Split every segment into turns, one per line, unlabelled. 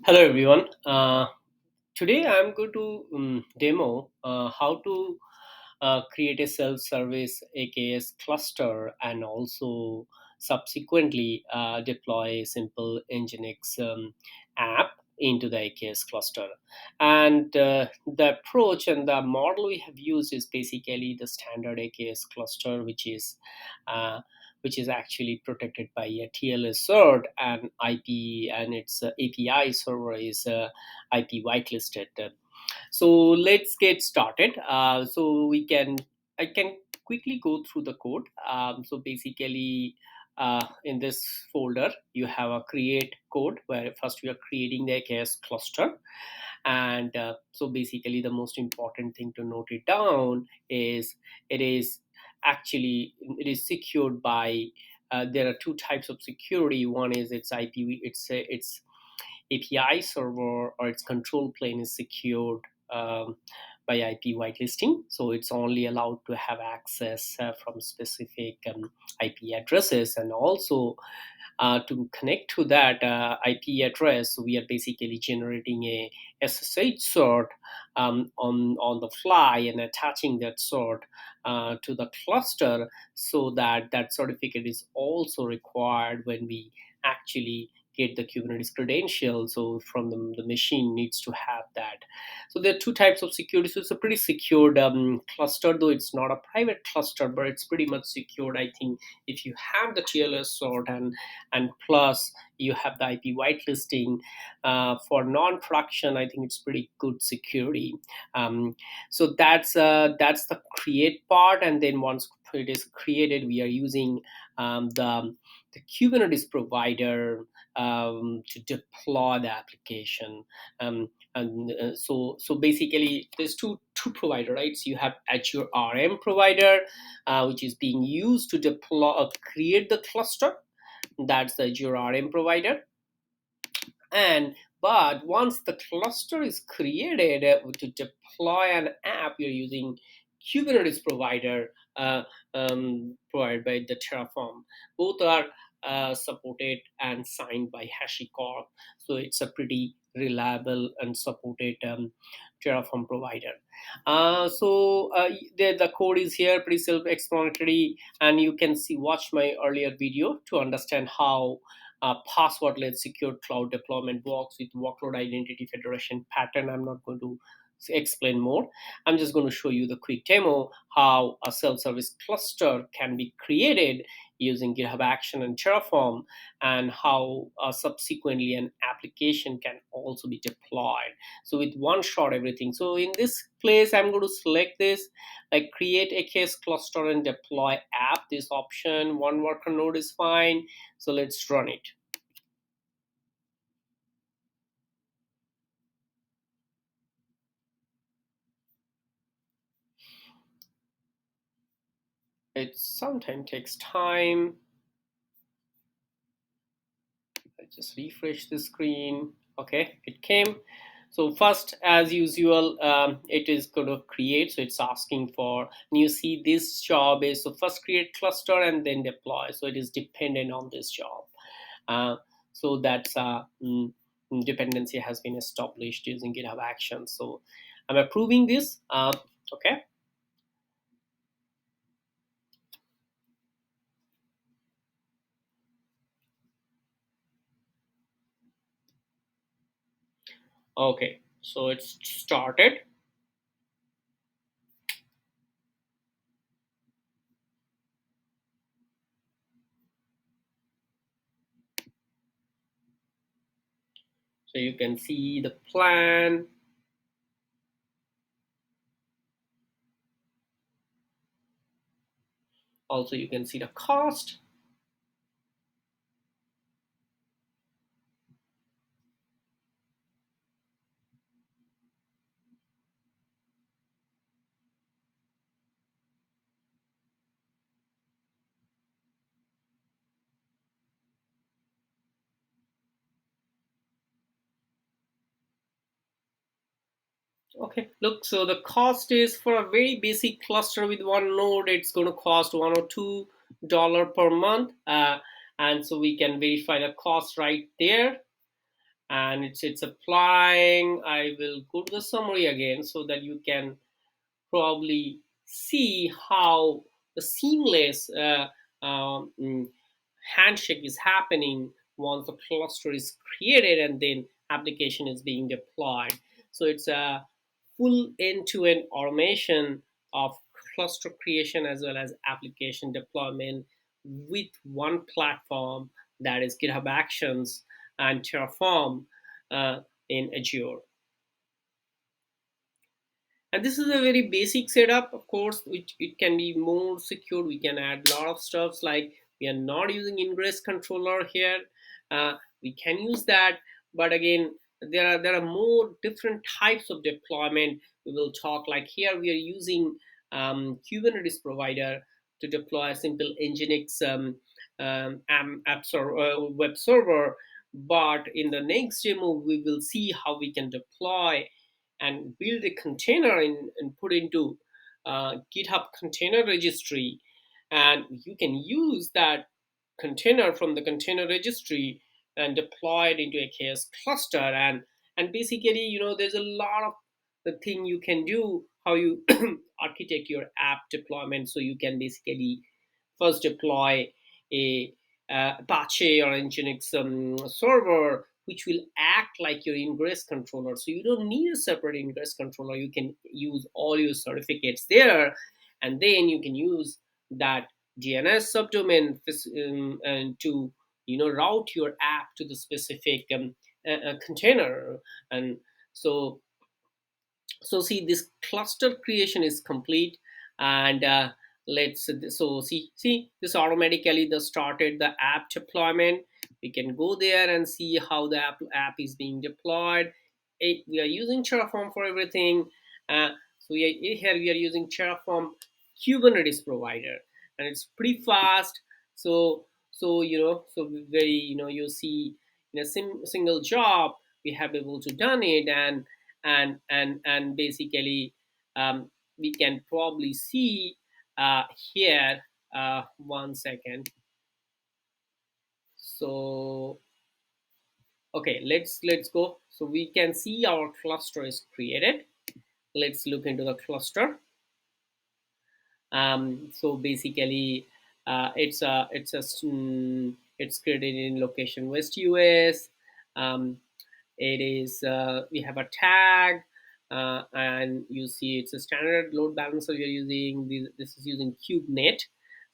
Hello everyone. Today I'm going to demo how to create a self-service AKS cluster and also subsequently deploy a simple NGNIX app into the AKS cluster. And the approach and the model we have used is basically the standard AKS cluster, uh, which is actually protected by a TLS cert and IP, and its API server is IP whitelisted. So let's get started. I can quickly go through the code. So basically, in this folder, you have a create code where first we are creating the AKS cluster. And so basically, the most important thing to note it down is it is it is secured by there are two types of security. One is its IP, it's API server or its control plane is secured by IP whitelisting. So it's only allowed to have access from specific IP addresses, and also to connect to that IP address, we are basically generating a SSH cert on the fly and attaching that cert to the cluster, so that that certificate is also required when we actually get the Kubernetes credential. So from the machine needs to have that. So there are two types of security. So it's a pretty secured cluster, though it's not a private cluster, but it's pretty much secured. I think if you have the TLS sort and plus you have the IP whitelisting for non-production, I think it's pretty good security. So that's the create part, and then once it is created, we are using the Kubernetes provider to deploy the application. So basically, there's two provider, right? So you have Azure RM provider, which is being used to deploy create the cluster. That's the Azure RM provider. And but once the cluster is created to deploy an app, you're using Kubernetes provider provided by the Terraform. Both are supported and signed by HashiCorp, so it's a pretty reliable and supported Terraform provider. The code is here, pretty self-explanatory, and you can watch my earlier video to understand how password-led secure cloud deployment works with workload identity federation pattern. I'm not going to explain more. I'm just going to show you the quick demo how a self-service cluster can be created using GitHub Action and Terraform, and how subsequently an application can also be deployed. So with one shot, everything. So in this place, I'm going to select this, like create a case cluster and deploy app. This option, one worker node is fine. So let's run it. It sometimes takes time. I just refresh the screen. Okay, it came. So first, as usual, it is going to create. So it's asking for, and you see this job is, so first create cluster and then deploy. So it is dependent on this job. Uh, so that's dependency has been established using GitHub Actions. So I'm approving this. Okay. Okay. So it's started. So you can see the plan. Also, you can see the cost. Okay, look, so the cost is for a very basic cluster with one node, it's going to cost $1 or $2 per month. And so we can verify the cost right there. and it's applying. I will go to the summary again so that you can probably see how the seamless handshake is happening once the cluster is created and then application is being deployed. So it's a full end-to-end automation of cluster creation as well as application deployment with one platform, that is GitHub Actions and Terraform uh, in Azure. And this is a very basic setup, of course, which it can be more secure. We can add a lot of stuffs, like we are not using ingress controller here. We can use that, but again, there are more different types of deployment. We will talk, like here we are using Kubernetes provider to deploy a simple NGNIX web server. But in the next demo, we will see how we can deploy and build a container and put into GitHub container registry, and you can use that container from the container registry and deploy it into a AKS cluster. And basically, there's a lot of the thing you can do, how you architect your app deployment. So you can basically first deploy a Apache or Nginx server, which will act like your ingress controller. So you don't need a separate ingress controller. You can use all your certificates there, and then you can use that DNS subdomain and to route your app to the specific container. And so see, this cluster creation is complete. And let's so see this automatically the started the app deployment. We can go there and see how the app is being deployed. We are using Terraform for everything. So here we are using Terraform Kubernetes provider, and it's pretty fast. So very, you see, in a single job we have able to done it. And basically, we can probably see here, 1 second. So okay, let's go. So we can see our cluster is created. Let's look into the cluster. So basically, it's created in location West US. It is We have a tag, and you see it's a standard load balancer we are using. This is using KubeNet.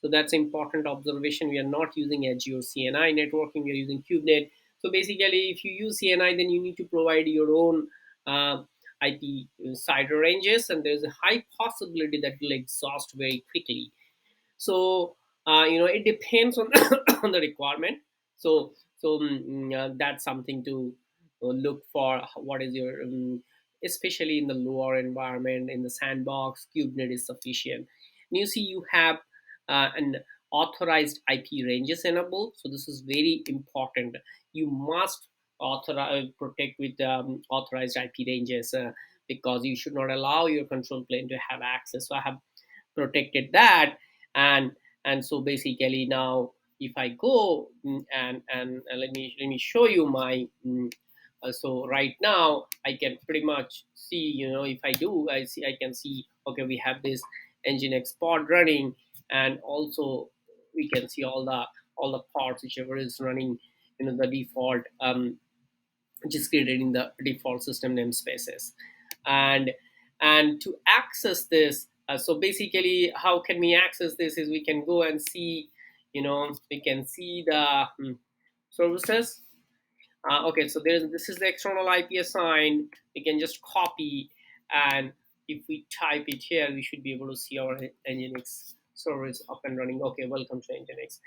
So that's important observation. We are not using Azure CNI networking. We are using KubeNet. So basically, if you use CNI, then you need to provide your own uh, IP cider ranges, and there's a high possibility that will exhaust very quickly. So it depends on on the requirement. So that's something to look for. What is your especially in the lower environment, in the sandbox, kubenet is sufficient. And you see, you have an authorized IP ranges enabled. So this is very important. You must authorize protect with authorized IP ranges, because you should not allow your control plane to have access. So I have protected that. And so basically, now if I go and let me show you my so right now I can pretty much see, if I do, I can see, okay, we have this NGNIX pod running, and also we can see all the pods whichever is running, the default, which is created in the default system namespaces. And and to access this, so basically how can we access this is we can go and see, we can see the services. Okay, so this is the external IP assigned. We can just copy, and if we type it here, we should be able to see our Nginx server is up and running. Okay, welcome to Nginx.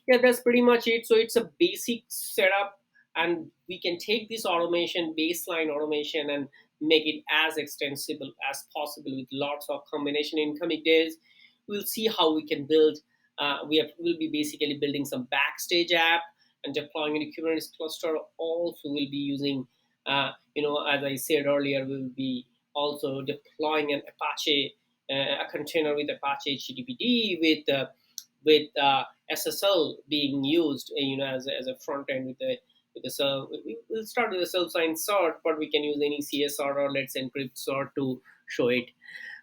Yeah, that's pretty much it. So it's a basic setup, and we can take this automation, baseline automation, and make it as extensible as possible with lots of combination incoming days. We'll see how we can build. We'll be basically building some backstage app and deploying in a Kubernetes cluster. Also, will be using, as I said earlier, we'll be also deploying an Apache, a container with Apache HTTPD with SSL being used, as a front end with with the we'll start with a self-signed sort, but we can use any CSR or let's encrypt sort to show it.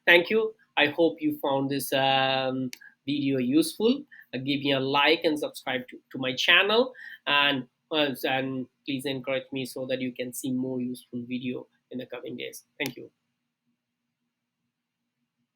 Thank you. I hope you found this video useful. Give me a like and subscribe to my channel, and please encourage me so that you can see more useful video in the coming days. Thank you.